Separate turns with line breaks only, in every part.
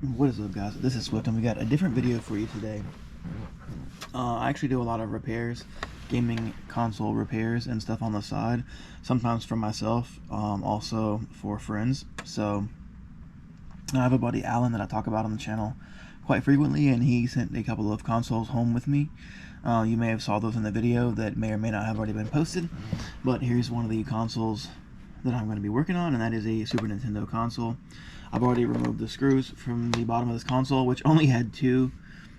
What is up, guys? This is Swift, and we got a different video for you today. I actually do a lot of repairs, gaming console repairs and stuff on the side, sometimes for myself, also for friends. So I have a buddy, Alan, that I talk about on the channel quite frequently, and he sent a couple of consoles home with me. You may have saw those in the video that may or may not have already been posted, but here's one of the consoles that I'm going to be working on, and that is a Super Nintendo console. I've already removed the screws from the bottom of this console, which only had two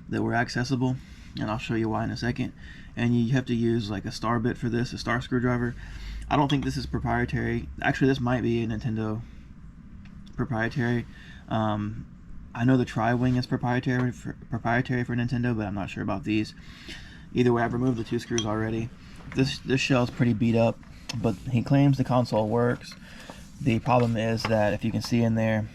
that were accessible, and I'll show you why in a second. And you have to use like a star bit for this, a star screwdriver. I don't think this is proprietary. Actually, this might be a Nintendo proprietary. I know the Tri-Wing is proprietary for Nintendo, but I'm not sure about these. Either way, I've removed the two screws already. This shell's pretty beat up, but he claims the console works. The problem is that, if you can see in there,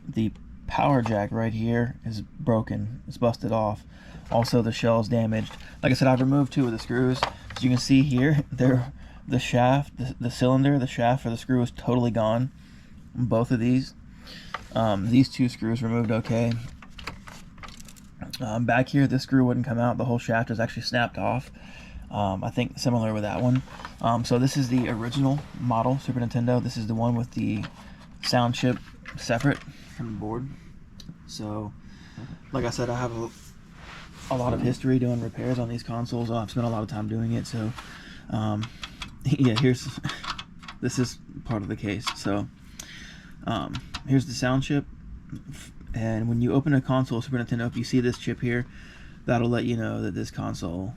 the power jack right here is broken. It's busted off. Also, the shell is damaged. Like I said, I've removed two of the screws. As you can see here, the shaft, the cylinder, the shaft for the screw is totally gone. Both of these. These two screws removed okay. Back here, this screw wouldn't come out. The whole shaft is actually snapped off. I think similar with that one. So this is the original model Super Nintendo. This is the one with the sound chip separate from the board. So, like I said, I have a lot of history doing repairs on these consoles. I've spent a lot of time doing it. So, yeah, this is part of the case. So, here's the sound chip. And when you open a console, Super Nintendo, if you see this chip here, that'll let you know that this console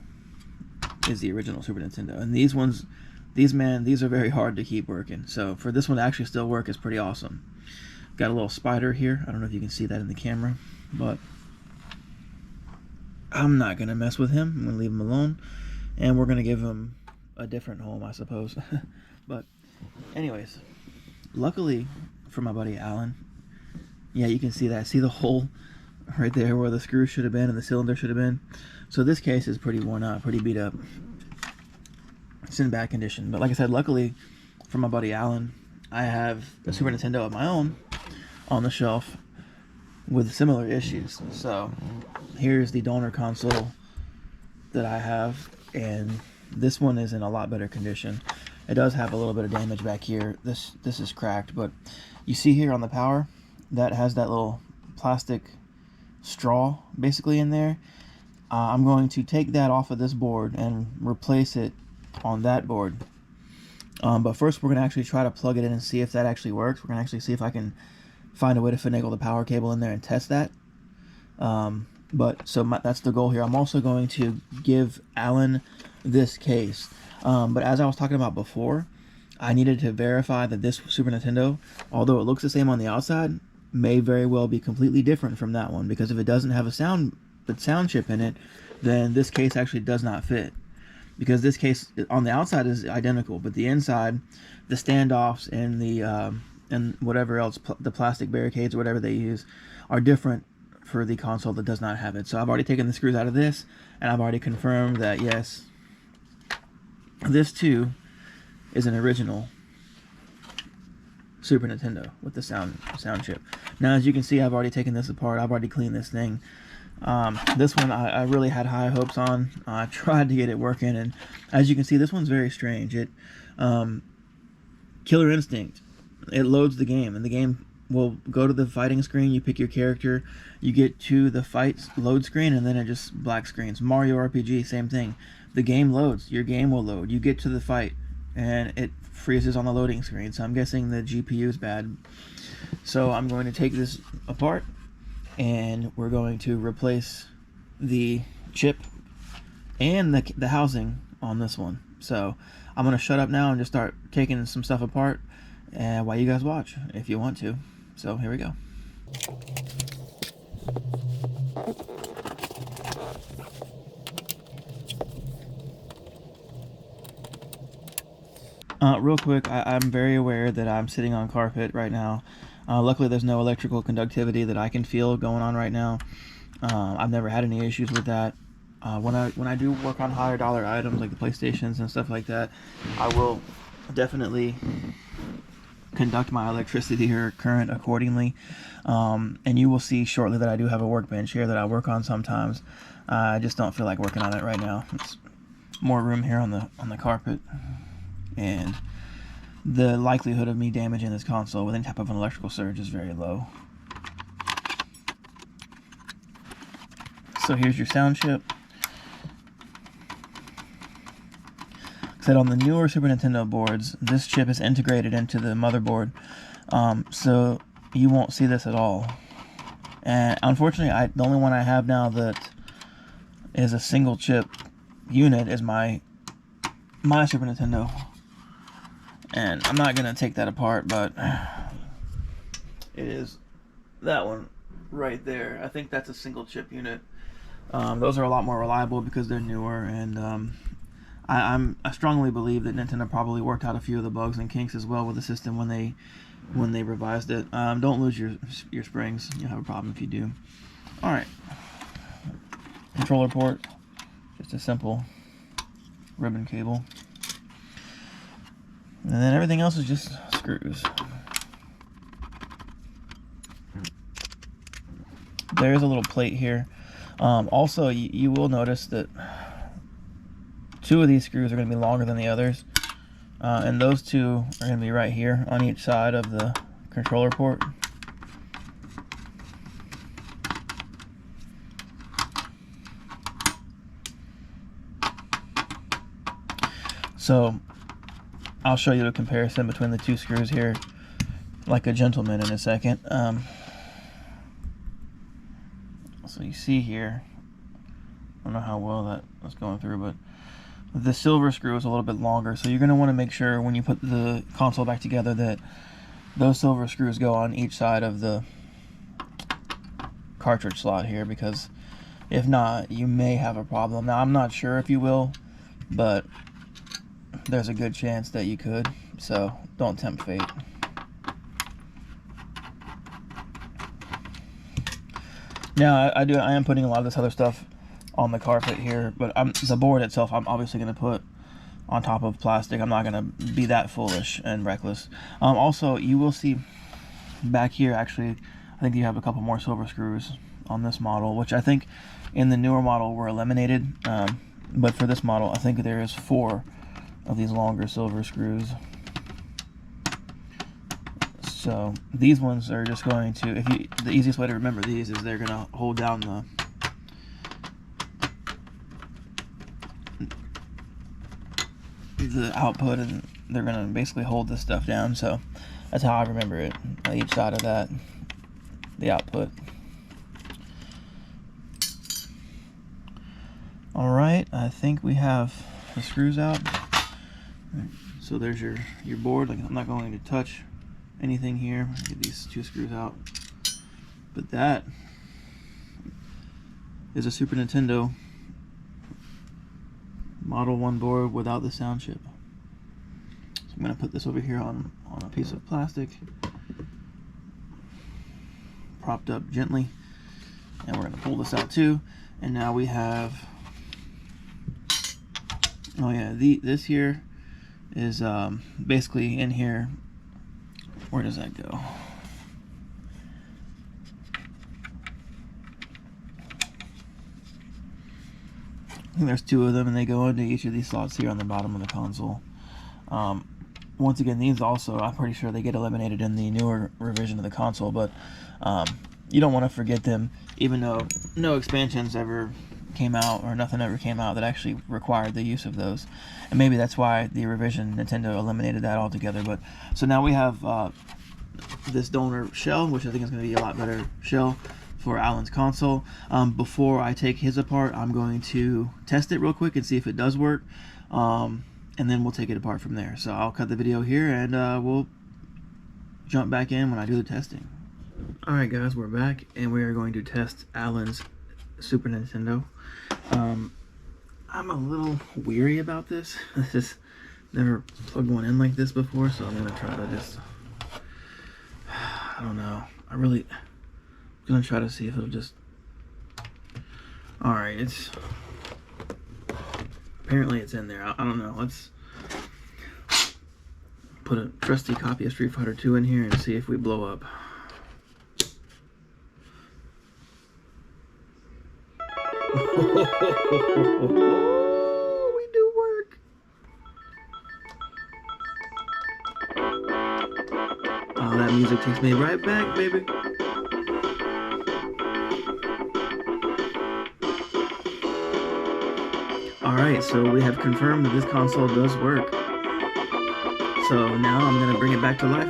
is the original Super Nintendo. And these ones, these are very hard to keep working. So for this one to actually still work is pretty awesome. Got a little spider here. I don't know if you can see that in the camera, but I'm not gonna mess with him. I'm gonna leave him alone, and we're gonna give him a different home, I suppose. But anyways, luckily for my buddy Alan, yeah, you can see that. See the hole right there where the screw should have been and the cylinder should have been. So this case is pretty worn out, pretty beat up. It's in bad condition. But like I said, luckily for my buddy Alan, I have a Super Nintendo of my own on the shelf with similar issues. So here's the donor console that I have, and this one is in a lot better condition. It does have a little bit of damage back here. This is cracked, but you see here on the power, that has that little plastic straw basically in there. I'm going to take that off of this board and replace it on that board. But first we're going to actually try to plug it in and see if that actually works. We're going to actually see if I can find a way to finagle the power cable in there and test that. That's the goal here. I'm also going to give Alan this case. But as I was talking about before, I needed to verify that this Super Nintendo, although it looks the same on the outside, may very well be completely different from that one, because if it doesn't have a sound chip in it, then this case actually does not fit, because this case on the outside is identical, but the inside, the standoffs and the and whatever else, the plastic barricades or whatever they use, are different for the console that does not have it. So I've already taken the screws out of this, and I've already confirmed that yes, this too is an original Super Nintendo with the sound chip. Now, as you can see, I've already taken this apart. I've already cleaned this thing. This one I really had high hopes on. I tried to get it working, and as you can see, this one's very strange. It Killer Instinct, it loads the game, and the game will go to the fighting screen. You pick your character, you get to the fight load screen, and then it just black screens. Mario RPG, same thing. The game loads, your game will load. You get to the fight, and it freezes on the loading screen. So I'm guessing the GPU is bad. So I'm going to take this apart, and we're going to replace the chip and the housing on this one. So I'm going to shut up now and just start taking some stuff apart, and while you guys watch if you want to. So here we go. Real quick, I'm very aware that I'm sitting on carpet right now. Luckily, there's no electrical conductivity that I can feel going on right now. I've never had any issues with that. When I do work on higher dollar items like the PlayStations and stuff like that, I will definitely conduct my electricity or current accordingly. And you will see shortly that I do have a workbench here that I work on sometimes. I just don't feel like working on it right now. It's more room here on the carpet, and the likelihood of me damaging this console with any type of an electrical surge is very low. So here's your sound chip. Said on the newer Super Nintendo boards, this chip is integrated into the motherboard, so you won't see this at all. And unfortunately, the only one I have now that is a single chip unit is my Super Nintendo, and I'm not gonna take that apart, but it is that one right there. I think that's a single chip unit. Those are a lot more reliable because they're newer, and I strongly believe that Nintendo probably worked out a few of the bugs and kinks as well with the system when they revised it. Don't lose your springs. You'll have a problem if you do. All right, controller port, just a simple ribbon cable, and then everything else is just screws. There's a little plate here. Also, you will notice that 2 of these screws are going to be longer than the others, and those 2 are going to be right here on each side of the controller port. So I'll show you a comparison between the 2 screws here like a gentleman in a second. So you see here, I don't know how well that was going through, but the silver screw is a little bit longer, so you're going to want to make sure when you put the console back together that those silver screws go on each side of the cartridge slot here, because if not, you may have a problem. Now, I'm not sure if you will, but there's a good chance that you could, so don't tempt fate. Now, I am putting a lot of this other stuff on the carpet here, but the board itself I'm obviously going to put on top of plastic. I'm not going to be that foolish and reckless. Also, you will see back here, actually, I think you have a couple more silver screws on this model, which I think in the newer model were eliminated, but for this model I think there is 4 of these longer silver screws. So these ones are just going to, the easiest way to remember these is they're going to hold down the output, and they're going to basically hold this stuff down. So that's how I remember it. On each side of that, the output. All right, I think we have the screws out. So there's your board. Like, I'm not going to touch anything here. Get these 2 screws out. But that is a Super Nintendo Model 1 board without the sound chip. So I'm going to put this over here on a piece of plastic, propped up gently, and we're going to pull this out too. And now we have, oh yeah, this here is basically in here. Where does that go? I think there's 2 of them, and they go into each of these slots here on the bottom of the console. Once again, these also, I'm pretty sure they get eliminated in the newer revision of the console, but you don't want to forget them, even though no expansions ever came out, or nothing ever came out that actually required the use of those. And maybe that's why the revision Nintendo eliminated that altogether. But so now we have this donor shell, which I think is going to be a lot better shell for Alan's console. Before I take his apart, I'm going to test it real quick and see if it does work, and then we'll take it apart from there. So I'll cut the video here, and we'll jump back in when I do the testing. Alright guys, we're back, and we are going to test Alan's Super Nintendo. I'm a little weary about this. I just never plugged one in like this before, so I'm going to try to just, I don't know, I'm going to try to see if it'll just, alright, apparently it's in there. I don't know, let's put a trusty copy of Street Fighter 2 in here and see if we blow up. We do work. Oh, that music takes me right back, baby. Alright, so we have confirmed that this console does work. So now I'm going to bring it back to life.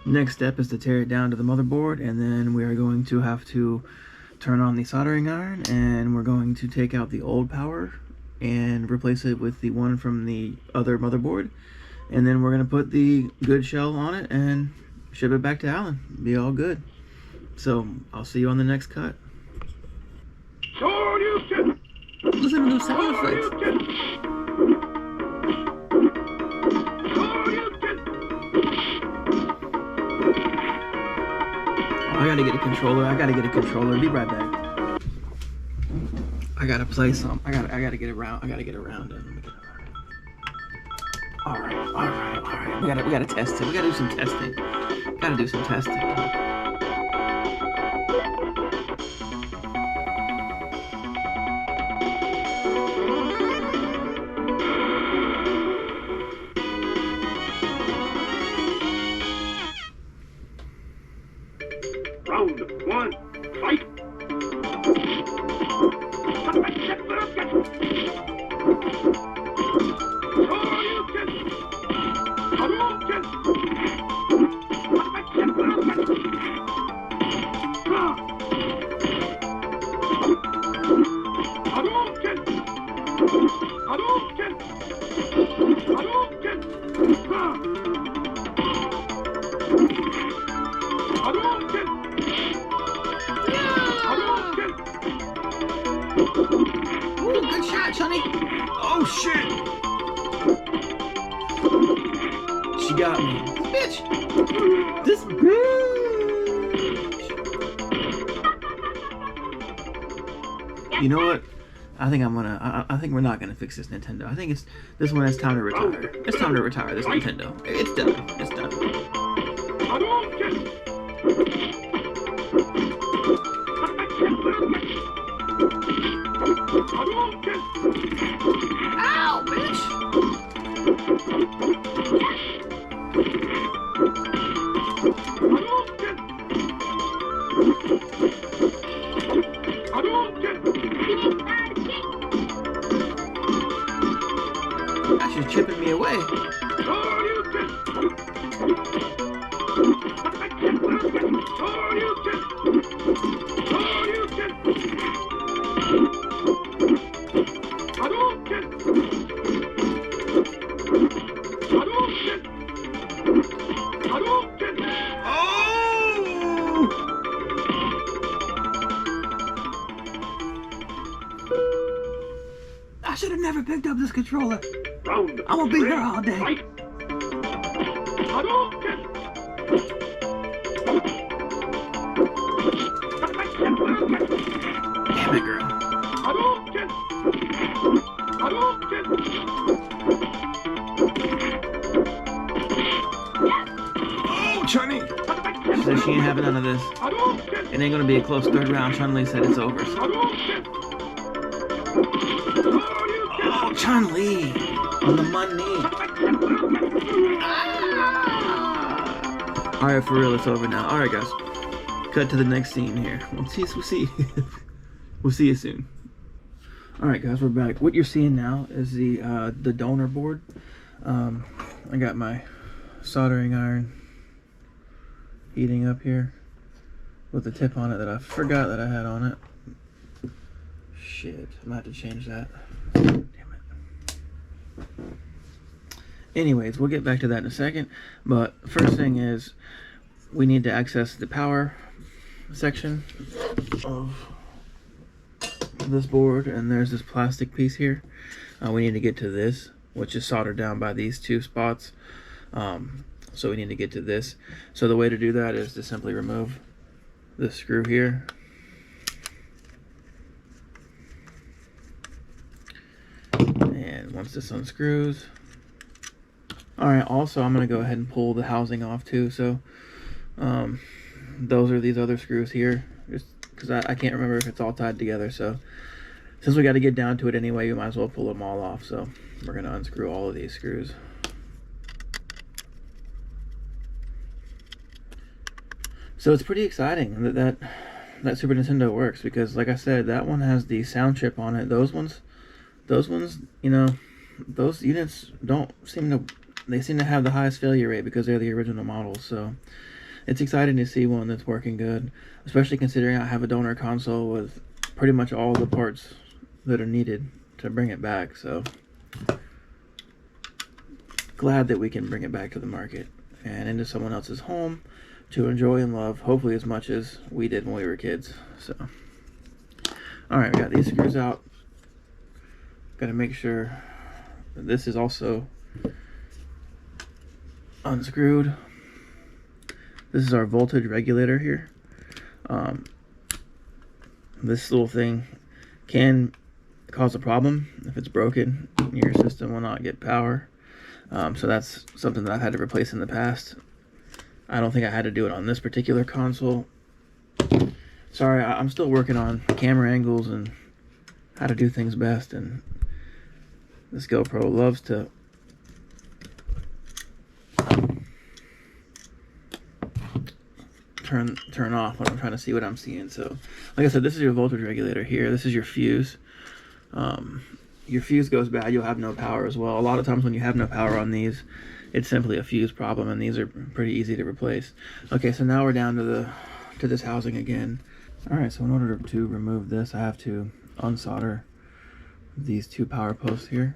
Next step is to tear it down to the motherboard, and then we are going to have to turn on the soldering iron, and we're going to take out the old power and replace it with the one from the other motherboard, and then we're going to put the good shell on it and ship it back to Alan. Be all good. So I'll see you on the next cut. Listen to those sound effects. I gotta get a controller. Be right back. I gotta play some. I gotta get around. Let me get around it. All right. We gotta test it. We gotta do some testing.
Round one, fight!
Ooh, good shot, Sonny. Oh, shit. She got me. Bitch. This bitch. You know what? I think we're not gonna fix this Nintendo. I think this one has time to retire. It's time to retire this Nintendo. It's done. It's done. Ow, bitch! Gosh, she's chipping me away. I should have never picked up this controller. I'm gonna be here all day. Damn it, girl. Oh, Chun-Li! She said she ain't having none of this. It ain't gonna be a close third round. Chun-Li said it's over. Oh, Chun-Li! On the money! Ah! Alright, for real, it's over now. Alright, guys. Cut to the next scene here. We'll see you soon. Alright, guys, we're back. What you're seeing now is the donor board. I got my soldering iron heating up here with the tip on it that I forgot that I had on it. Shit, I'm gonna have to change that. Damn it. Anyways, we'll get back to that in a second. But first thing is we need to access the power section of this board, and there's this plastic piece here. We need to get to this, which is soldered down by these two spots. So we need to get to this. So the way to do that is to simply remove this screw here. once this unscrews. Alright, also I'm going to go ahead and pull the housing off too. So those are these other screws here, just because I can't remember if it's all tied together. So since we got to get down to it anyway, we might as well pull them all off. So we're going to unscrew all of these screws. So it's pretty exciting that Super Nintendo works, because like I said, that one has the sound chip on it. Those ones, you know, those units seem to have the highest failure rate because they're the original models. So it's exciting to see one that's working good, especially considering I have a donor console with pretty much all the parts that are needed to bring it back. So glad that we can bring it back to the market and into someone else's home to enjoy and love, hopefully as much as we did when we were kids. So, all right, we got these screws out. Got to make sure that this is also unscrewed. This is our voltage regulator here. This little thing can cause a problem if it's broken. Your system will not get power. So that's something that I've had to replace in the past. I don't think I had to do it on this particular console. Sorry, I'm still working on camera angles and how to do things best, and this GoPro loves to turn off when I'm trying to see what I'm seeing. So like I said, this is your voltage regulator here. This is your fuse. Your fuse goes bad, you'll have no power as well. A lot of times when you have no power on these, it's simply a fuse problem, and these are pretty easy to replace. Okay, so now we're down to this housing again. All right, so in order to remove this, I have to unsolder these two power posts here.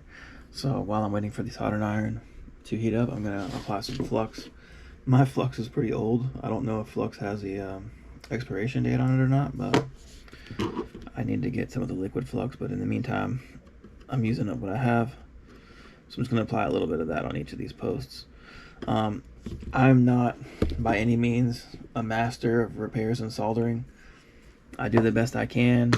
So while I'm waiting for the soldering iron to heat up, I'm gonna apply some flux. My flux is pretty old. I don't know if flux has the expiration date on it or not, but I need to get some of the liquid flux. But in the meantime, I'm using up what I have. So I'm just going to apply a little bit of that on each of these posts. I'm not by any means a master of repairs and soldering. I do the best I can,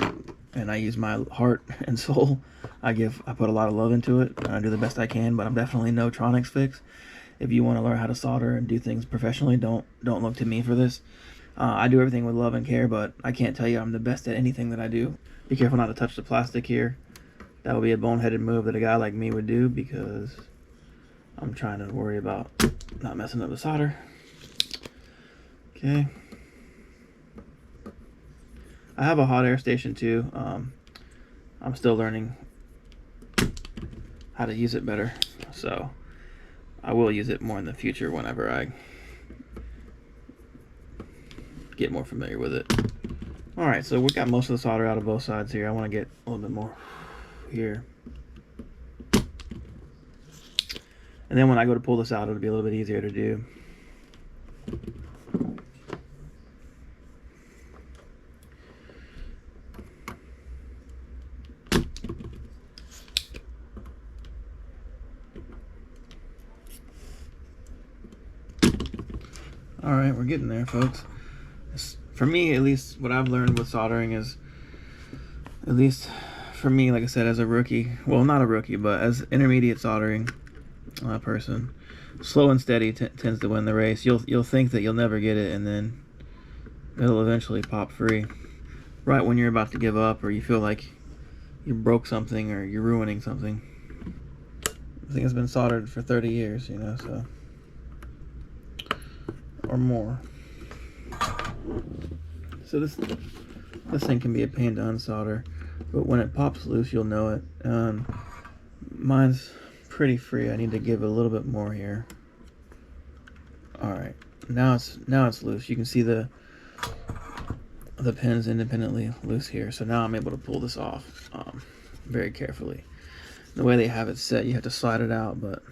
and I use my heart and soul. I put a lot of love into it, and I do the best I can, but I'm definitely no Tronics fix. If you want to learn how to solder and do things professionally, don't look to me for this. I do everything with love and care, but I can't tell you I'm the best at anything that I do. Be careful not to touch the plastic here. That would be a boneheaded move that a guy like me would do, because I'm trying to worry about not messing up the solder. Okay. I have a hot air station too. I'm still learning how to use it better, so I will use it more in the future whenever I get more familiar with it. Alright, so we got most of the solder out of both sides here. I want to get a little bit more here. And then when I go to pull this out, it'll be a little bit easier to do. Alright, we're getting there, folks. For me, at least, what I've learned with soldering is, at least for me, like I said, as a rookie, well, not a rookie, but as intermediate soldering person, slow and steady tends to win the race. You'll think that you'll never get it, and then it'll eventually pop free. Right when you're about to give up, or you feel like you broke something, or you're ruining something. I think it's been soldered for 30 years, you know, so, or more. So this thing can be a pain to unsolder, but when it pops loose, you'll know it. Mine's pretty free. I need to give it a little bit more here. All right, now it's loose. You can see the pins independently loose here. So now I'm able to pull this off very carefully. The way they have it set, you have to slide it out, but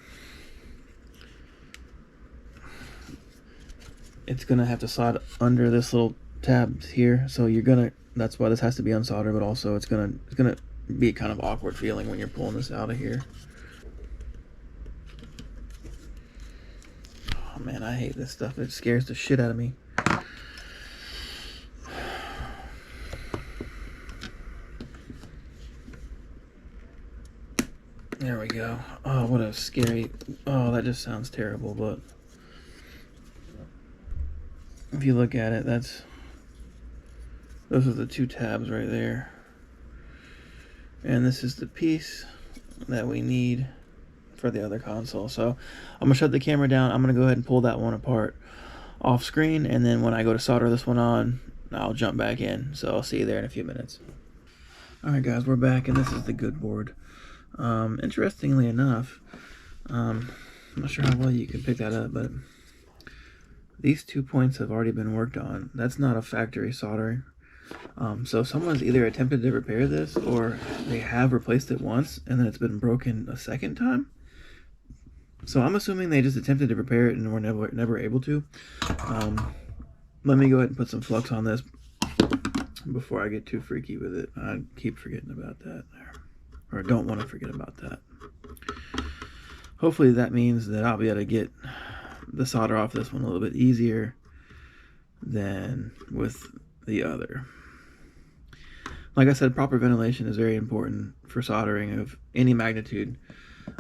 it's gonna have to slide under this little tab here. So that's why this has to be unsoldered, but also it's gonna be kind of awkward feeling when you're pulling this out of here. Oh man, I hate this stuff. It scares the shit out of me. There we go. Oh, what a scary... Oh, that just sounds terrible, but... If you look at it, those are the two tabs right there. And this is the piece that we need for the other console. So I'm gonna shut the camera down. I'm gonna go ahead and pull that one apart off screen, and then when I go to solder this one on, I'll jump back in. So I'll see you there in a few minutes. Alright guys, we're back, and this is the good board. Interestingly enough, I'm not sure how well you can pick that up, but these 2 points have already been worked on. That's not a factory soldering. So someone's either attempted to repair this, or they have replaced it once and then it's been broken a second time. So I'm assuming they just attempted to repair it and were never able to. Let me go ahead and put some flux on this before I get too freaky with it. I keep forgetting about that, or don't want to forget about that. Hopefully that means that I'll be able to get the solder off this one a little bit easier than with the other. Like I said, proper ventilation is very important for soldering of any magnitude.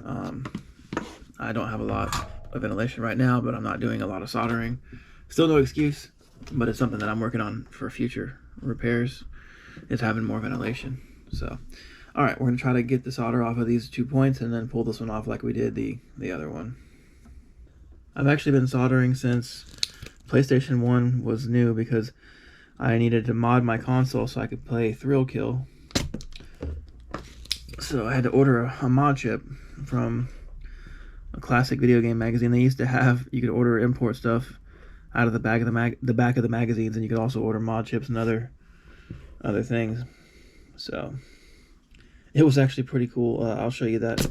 I don't have a lot of ventilation right now, but I'm not doing a lot of soldering. Still no excuse, but it's something that I'm working on for future repairs, is having more ventilation. So, all right, we're gonna try to get the solder off of these 2 points and then pull this one off like we did the other one. I've actually been soldering since PlayStation 1 was new, because I needed to mod my console so I could play Thrill Kill. So I had to order a mod chip from a classic video game magazine. They used to have, you could order import stuff out of the back of the magazines, and you could also order mod chips and other things. So it was actually pretty cool. I'll show you that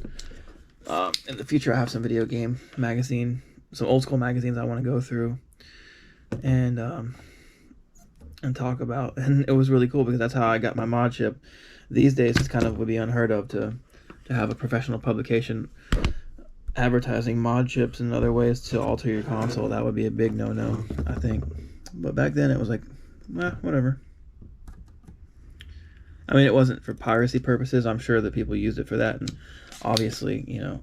in the future. I have some video game magazine, some old school magazines I want to go through and talk about. And it was really cool because that's how I got my mod chip. These days it's kind of would be unheard of to have a professional publication advertising mod chips and other ways to alter your console. That would be a big no-no, I think. But back then it was like, whatever. I mean, it wasn't for piracy purposes. I'm sure that people used it for that, and obviously, you know,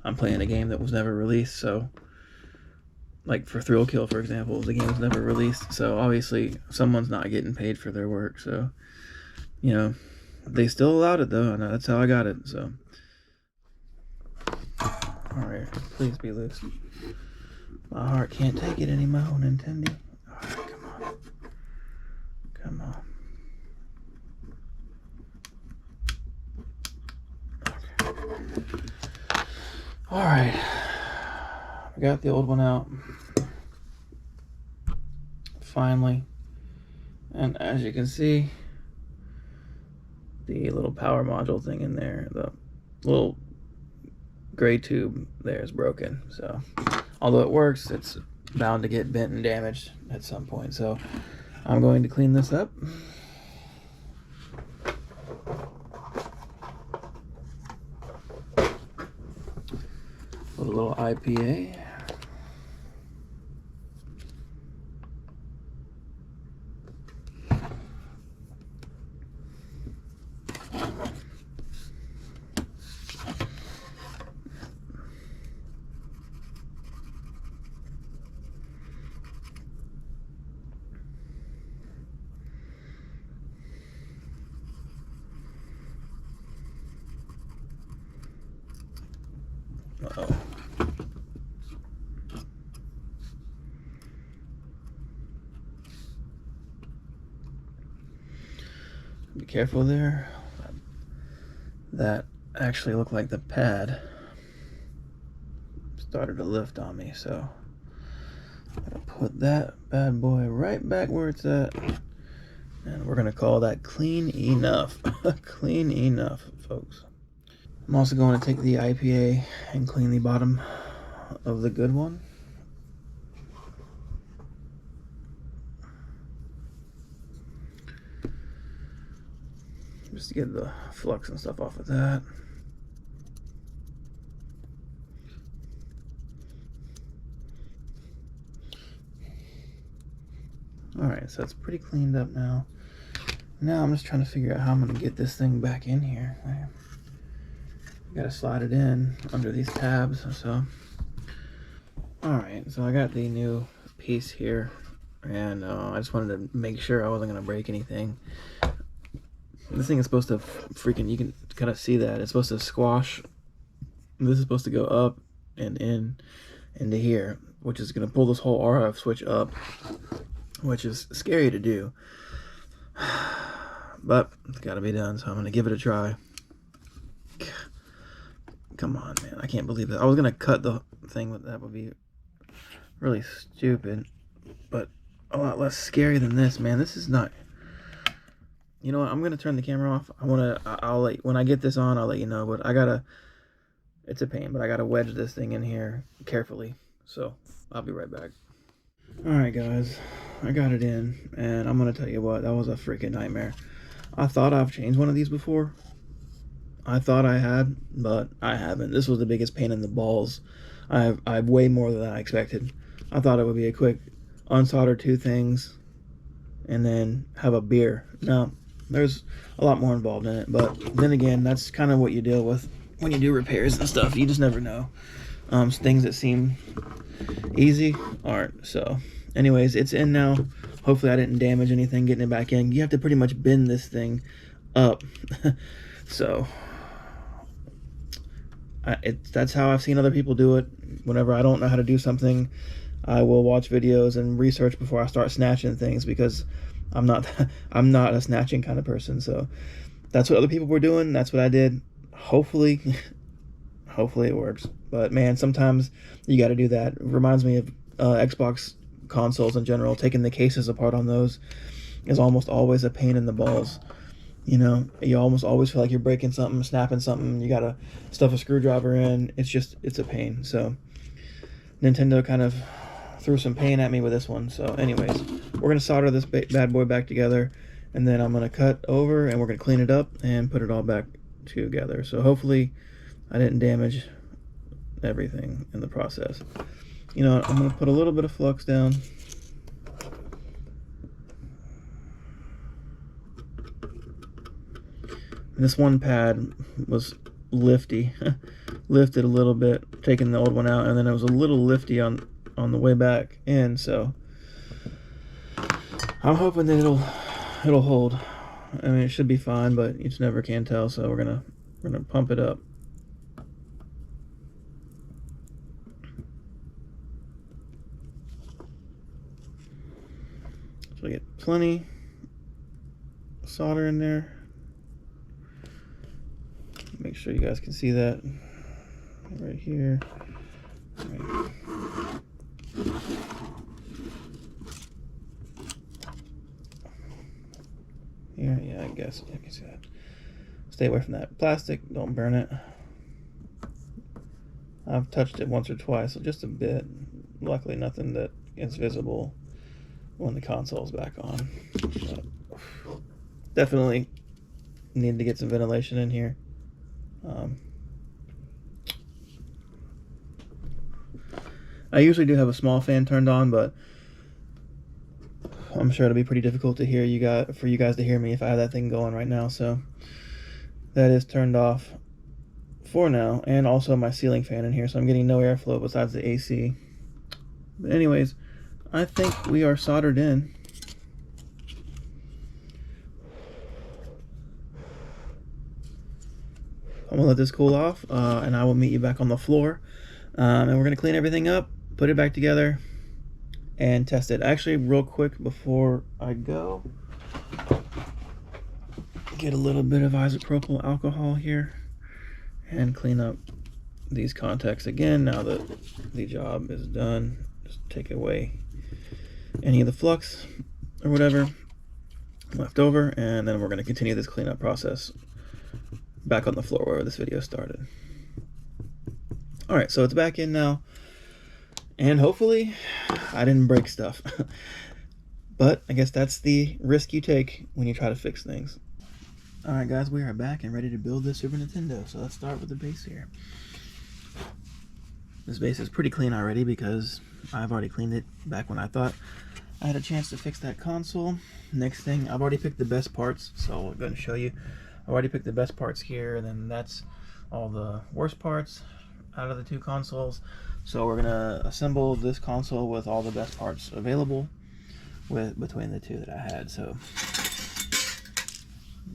I'm playing a game that was never released, so like for Thrill Kill, for example, the game was never released, so obviously someone's not getting paid for their work. So, you know, they still allowed it though, and that's how I got it. So, all right, please be loose. My heart can't take it anymore, Nintendo. All right, come on. Okay. All right, we got the old one out finally, and as you can see, the little power module thing in there, the little gray tube there, is broken. So although it works, it's bound to get bent and damaged at some point. So I'm going to clean this up. With a little IPA. Uh-oh. Be careful there. That actually looked like the pad started to lift on me, so I'm gonna put that bad boy right back where it's at, and we're gonna call that clean enough. Clean enough, folks. I'm also going to take the IPA and clean the bottom of the good one. Just to get the flux and stuff off of that. Alright, so it's pretty cleaned up now. Now I'm just trying to figure out how I'm going to get this thing back in here. Gotta slide it in under these tabs. So alright, so I got the new piece here, and I just wanted to make sure I wasn't gonna break anything. This thing is supposed to freaking, you can kind of see that it's supposed to squash. This is supposed to go up and in into here, which is gonna pull this whole RF switch up, which is scary to do, but it's got to be done. So I'm gonna give it a try. Come on, man, I can't believe that. I was gonna cut the thing, but that would be really stupid, but a lot less scary than this, man. This is not. You know what? I'm gonna turn the camera off. I'll let, when I get this on, I'll let you know. But I gotta. It's a pain, but I gotta wedge this thing in here carefully. So I'll be right back. All right, guys, I got it in, and I'm gonna tell you what, that was a freaking nightmare. I thought I've changed one of these before. I thought I had, but I haven't. This was the biggest pain in the balls. I have way more than I expected. I thought it would be a quick unsolder two things and then have a beer. No, there's a lot more involved in it, but then again, that's kind of what you deal with when you do repairs and stuff. You just never know. Things that seem easy aren't. So anyways, it's in now. Hopefully I didn't damage anything getting it back in. You have to pretty much bend this thing up. So that's how I've seen other people do it. Whenever I don't know how to do something, I will watch videos and research before I start snatching things, because I'm not a snatching kind of person. So that's what other people were doing. That's what I did. Hopefully it works. But man, sometimes you got to do that. It reminds me of Xbox consoles in general. Taking the cases apart on those is almost always a pain in the balls. You know, you almost always feel like you're breaking something, snapping something. You gotta stuff a screwdriver in. It's a pain. So Nintendo kind of threw some pain at me with this one. So anyways, we're gonna solder this bad boy back together, and then I'm gonna cut over and we're gonna clean it up and put it all back together. So hopefully I didn't damage everything in the process. You know, I'm gonna put a little bit of flux down. This one pad was lifty, lifted a little bit, taking the old one out, and then it was a little lifty on the way back in. So I'm hoping that it'll hold. I mean, it should be fine, but you just never can tell. So we're gonna pump it up. So we get plenty of solder in there. Make sure you guys can see that right here. Right. Here, yeah, I guess you can see that. Stay away from that plastic. Don't burn it. I've touched it once or twice, so just a bit. Luckily, nothing that is visible when the console's back on. But definitely need to get some ventilation in here. I usually do have a small fan turned on, but I'm sure it'll be pretty difficult to hear for you guys to hear me if I have that thing going right now. So that is turned off for now, and also my ceiling fan in here, so I'm getting no airflow besides the AC. But anyways, I think we are soldered in. I'm gonna let this cool off, and I will meet you back on the floor, and we're gonna clean everything up, put it back together, and test it. Actually, real quick before I go, get a little bit of isopropyl alcohol here and clean up these contacts again. Now that the job is done, just take away any of the flux or whatever left over, and then we're going to continue this cleanup process back on the floor where this video started. All right, so it's back in now, and hopefully I didn't break stuff. But I guess that's the risk you take when you try to fix things. All right, guys, we are back and ready to build this Super Nintendo. So let's start with the base here. This base is pretty clean already because I've already cleaned it back when I thought I had a chance to fix that console. Next thing, I've already picked the best parts, so I'll go ahead and show you. I already picked the best parts here, and then that's all the worst parts out of the two consoles. So we're gonna assemble this console with all the best parts available between the two that I had. So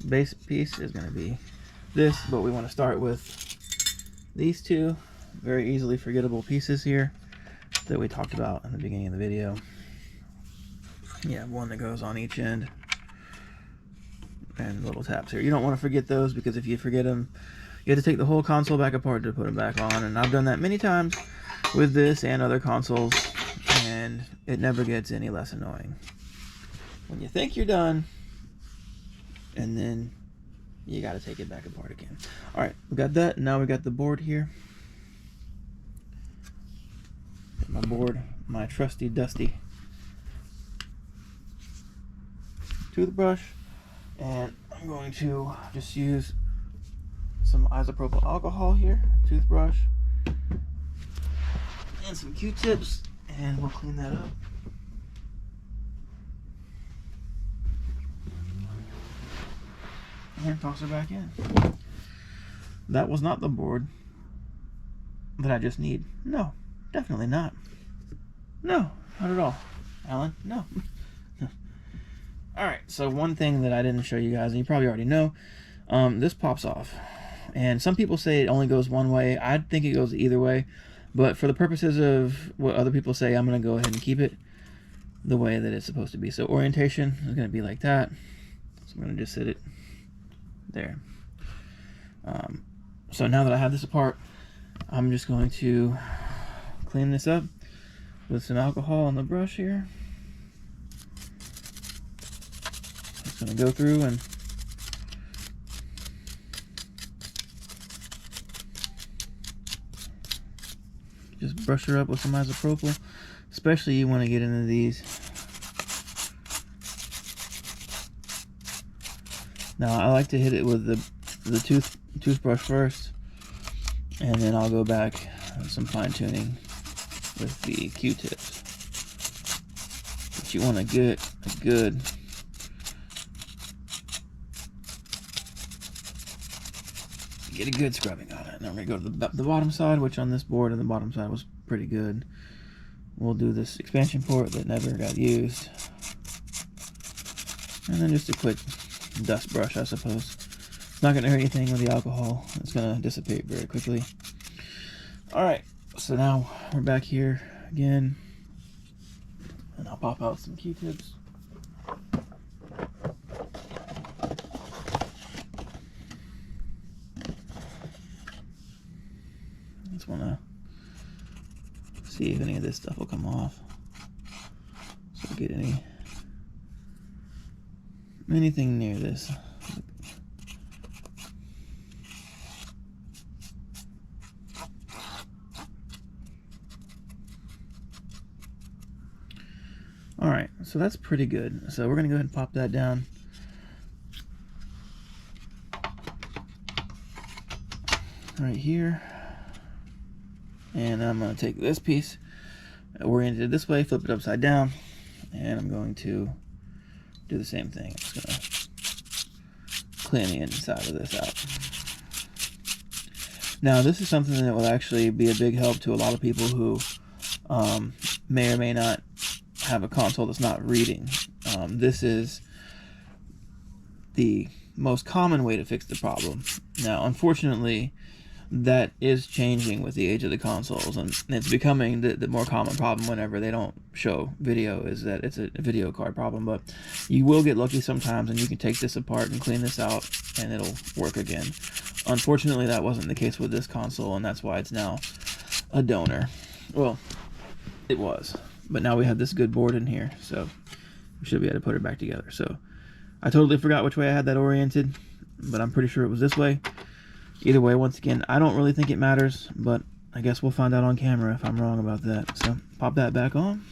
base piece is gonna be this, but we want to start with these two very easily forgettable pieces here that we talked about in the beginning of the video. Yeah, one that goes on each end and little taps here. You don't want to forget those, because if you forget them, you have to take the whole console back apart to put them back on, and I've done that many times with this and other consoles, and it never gets any less annoying. When you think you're done, and then you got to take it back apart again. All right, we got that. Now we got the board here. My board, my trusty dusty toothbrush, and I'm going to just use some isopropyl alcohol here, toothbrush, and some Q-tips, and we'll clean that up. And toss it back in. That was not the board that I just need. No, definitely not. No, not at all. Alan, no. Alright, so one thing that I didn't show you guys, and you probably already know, this pops off. And some people say it only goes one way. I think it goes either way. But for the purposes of what other people say, I'm going to go ahead and keep it the way that it's supposed to be. So orientation is going to be like that. So I'm going to just sit it there. So now that I have this apart, I'm just going to clean this up with some alcohol on the brush here. Just going to go through and just brush her up with some isopropyl. Especially you want to get into these. Now I like to hit it with the toothbrush first, and then I'll go back with some fine tuning with the Q-tips. But you want to get a good scrubbing on it. Now we're going to go to the bottom side, which on this board on the bottom side was pretty good. We'll do this expansion port that never got used. And then just a quick dust brush, I suppose. It's not going to hurt anything with the alcohol. It's going to dissipate very quickly. Alright, so now we're back here again. And I'll pop out some Q-tips. Just want to see if any of this stuff will come off. So get anything near this. Alright, so that's pretty good. So we're going to go ahead and pop that down. Right here. And I'm going to take this piece, orient it this way, flip it upside down, and I'm going to do the same thing. I'm just going to clean the inside of this out. Now, this is something that will actually be a big help to a lot of people who may or may not have a console that's not reading. This is the most common way to fix the problem. Now, unfortunately, that is changing with the age of the consoles, and it's becoming the more common problem whenever they don't show video, is that it's a video card problem. But you will get lucky sometimes, and you can take this apart and clean this out, and it'll work again. Unfortunately, that wasn't the case with this console, and that's why it's now a donor. Well, it was, but now we have this good board in here, so we should be able to put it back together. So I totally forgot which way I had that oriented, but I'm pretty sure it was this way. Either way, once again, I don't really think it matters, but I guess we'll find out on camera if I'm wrong about that. So pop that back on,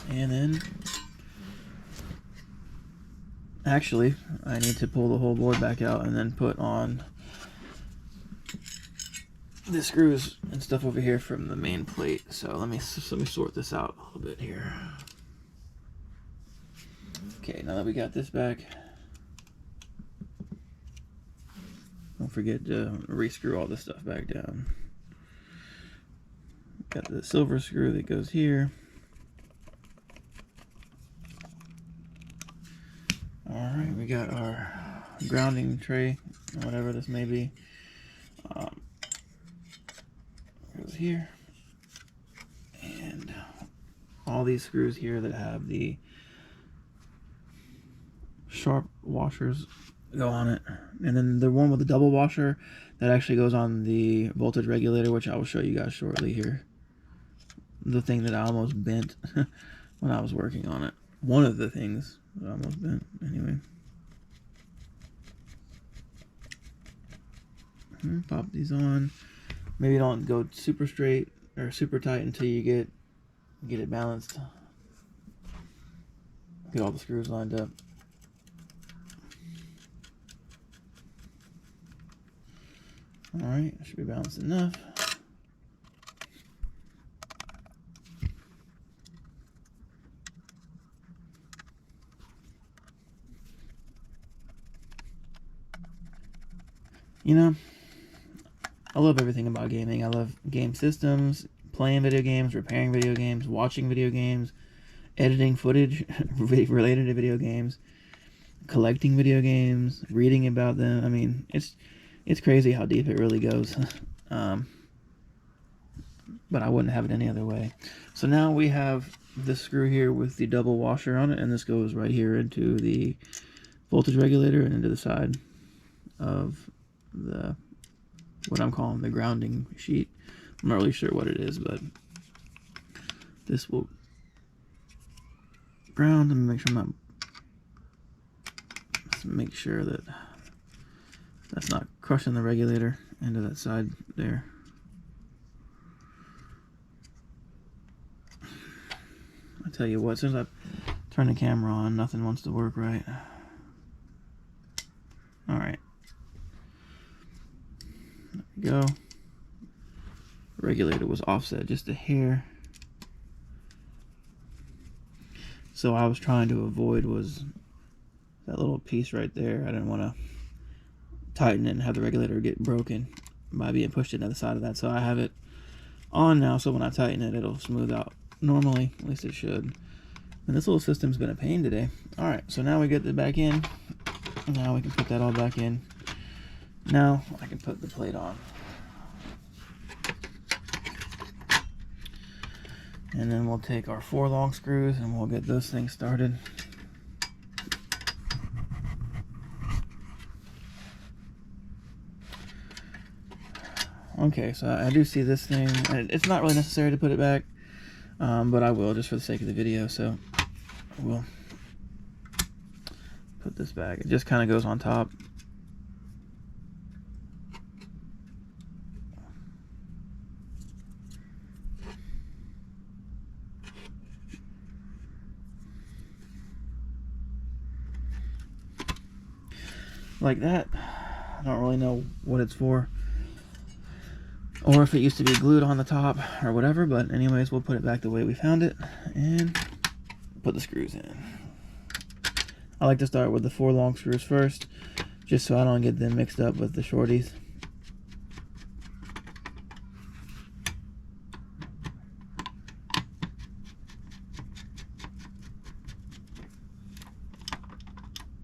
and then actually I need to pull the whole board back out and then put on the screws and stuff over here from the main plate. So let me sort this out a little bit here. Okay, now that we got this back, we'll don't forget to re-screw all this stuff back down. Got the silver screw that goes here. Alright, we got our grounding tray, whatever this may be. Goes here. And all these screws here that have the sharp washers go on it. And then the one with the double washer that actually goes on the voltage regulator, which I will show you guys shortly here. The thing that I almost bent when I was working on it. One of the things that I almost bent, anyway. Pop these on. Maybe don't go super straight or super tight until you get it balanced. Get all the screws lined up. Alright, should be balanced enough. You know, I love everything about gaming. I love game systems, playing video games, repairing video games, watching video games, editing footage related to video games, collecting video games, reading about them. I mean, it's crazy how deep it really goes. But I wouldn't have it any other way. So now we have this screw here with the double washer on it, and this goes right here into the voltage regulator and into the side of the what I'm calling the grounding sheet. I'm not really sure what it is, but this will ground. Let me make sure I'm not. Let's make sure that that's not crushing the regulator into that side there. I tell you what, as soon as I turn the camera on, nothing wants to work right. All right. There we go. The regulator was offset just a hair. So what I was trying to avoid was that little piece right there. I didn't want to tighten it and have the regulator get broken by being pushed into the side of that. So I have it on now, so when I tighten it, it'll smooth out normally. At least it should. And this little system's been a pain today. Alright, so now we get it back in. Now we can put that all back in. Now I can put the plate on. And then we'll take our 4 long screws and we'll get those things started. Okay, so I do see this thing. It's not really necessary to put it back, but I will just for the sake of the video. So we'll put this back. It just kind of goes on top. Like that. I don't really know what it's for, or if it used to be glued on the top or whatever, but anyways, we'll put it back the way we found it and put the screws in. I like to start with the 4 long screws first, just so I don't get them mixed up with the shorties.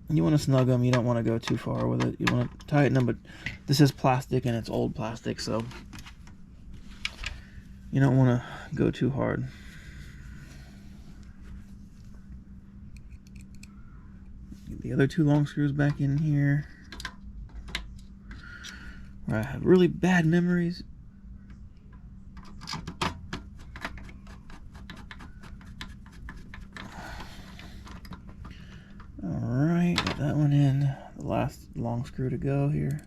You want to snug them, you don't want to go too far with it. You want to tighten them, but this is plastic and it's old plastic, so you don't want to go too hard. Get the other 2 long screws back in here. Where I have really bad memories. Alright, got that one in. The last long screw to go here.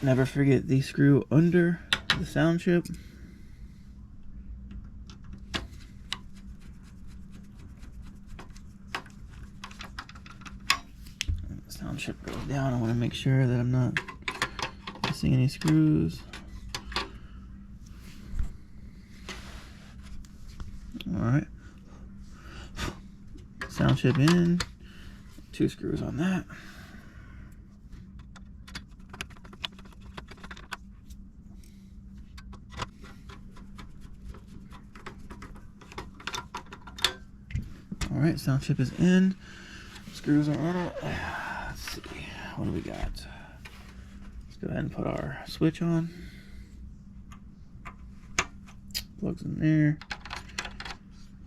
Never forget the screw under the sound chip. The sound chip goes down. I want to make sure that I'm not missing any screws. sound chip in, 2 screws on that. All right, sound chip is in, screws are in it. Let's see, what do we got? Let's go ahead and put our switch on. Plugs in there.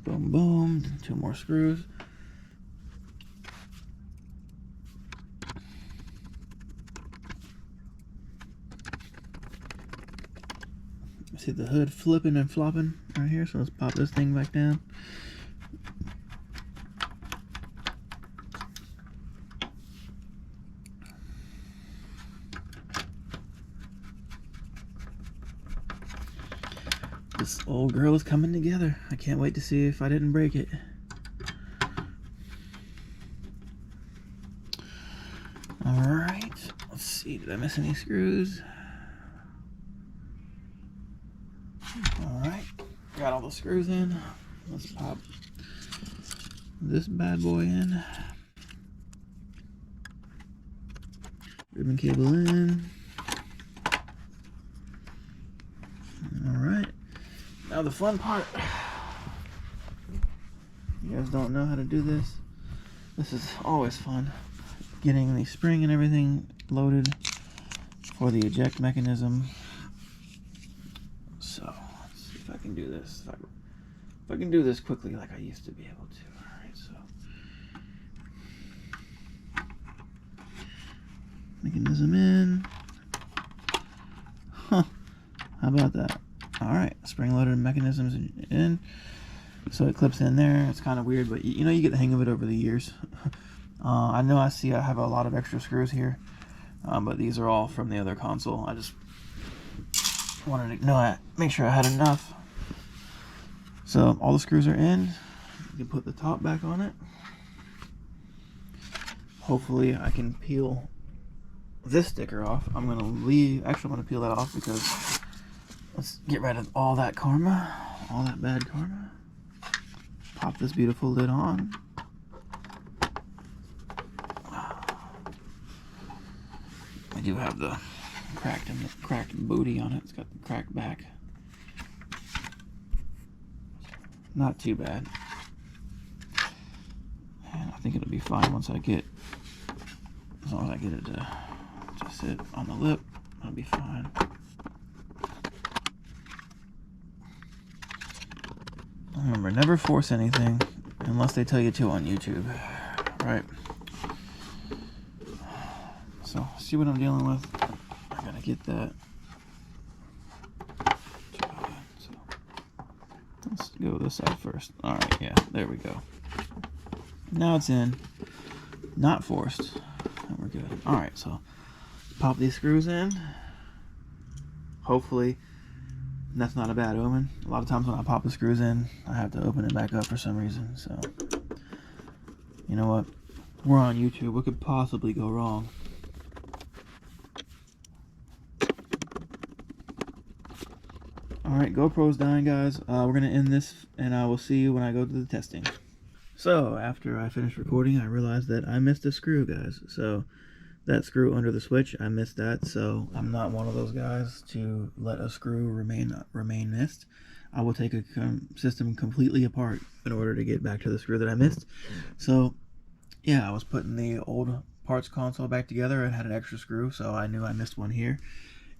Boom, boom. 2 more screws. See the hood flipping and flopping right here, so let's pop this thing back down. This old girl is coming together. I can't wait to see if I didn't break it. Alright, let's see, did I miss any screws? Alright, got all the screws in. Let's pop this bad boy in. Ribbon cable in. Alright. Now the fun part. You guys don't know how to do this. This is always fun. Getting the spring and everything loaded for the eject mechanism. So, let's see if I can do this. If I can do this quickly like I used to be able to. Alright, so. Mechanism in. Huh. How about that? Alright, spring-loaded mechanisms in. So it clips in there. It's kind of weird, but you know, you get the hang of it over the years. I know I have a lot of extra screws here, but these are all from the other console. I just wanted to make sure I had enough. So all the screws are in. You can put the top back on it. Hopefully I can peel this sticker off. I'm going to peel that off because let's get rid of all that karma, all that bad karma. Pop this beautiful lid on. I do have the cracked booty on it. It's got the cracked back. Not too bad. And I think it'll be fine once as long as I get it to sit on the lip, I'll be fine. Remember, never force anything unless they tell you to on YouTube, right? So, see what I'm dealing with? I gotta get that. So, let's go this side first. Alright, yeah, there we go. Now it's in. Not forced. And we're good. Alright, so pop these screws in. Hopefully that's not a bad omen. A lot of times when I pop the screws in, I have to open it back up for some reason. So, you know what? We're on YouTube. What could possibly go wrong? Alright, GoPro's dying, guys. We're going to end this, and I will see you when I go to the testing. So, after I finished recording, I realized that I missed a screw, guys. So, that screw under the switch, I missed that. So, I'm not one of those guys to let a screw remain missed. I will take a system completely apart in order to get back to the screw that I missed. So, yeah, I was putting the old parts console back together and had an extra screw, so I knew I missed one here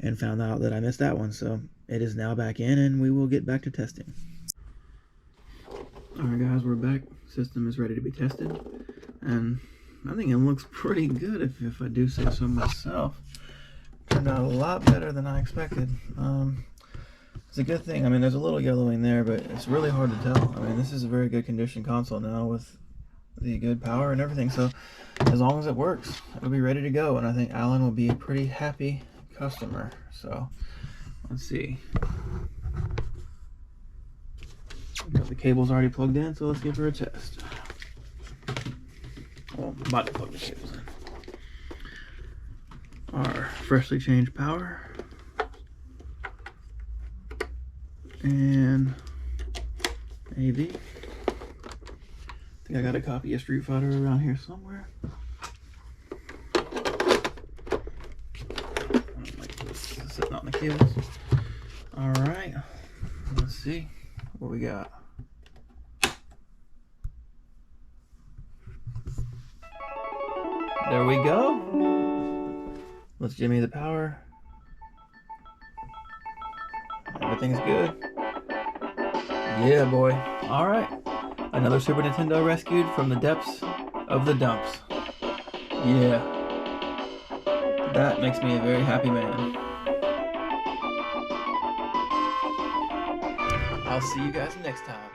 and found out that I missed that one. So, it is now back in, and we will get back to testing. Alright guys, we're back. System is ready to be tested, and I think it looks pretty good if I do say so myself. Turned out a lot better than I expected. It's a good thing. I mean, there's a little yellowing there, but it's really hard to tell. I mean, this is a very good condition console now with the good power and everything, so as long as it works, it'll be ready to go, and I think Alan will be a pretty happy customer. So let's see. Got the cables already plugged in, so let's give her a test. Well, I'm about to plug the cables in. Our freshly changed power. And AV. think I got a copy of Street Fighter around here somewhere. Like this, sitting on the cables. Alright, let's see what we got. There we go. Let's jimmy the power. Everything's good. Yeah, boy. Alright. Another Super Nintendo rescued from the depths of the dumps. Yeah. That makes me a very happy man. I'll see you guys next time.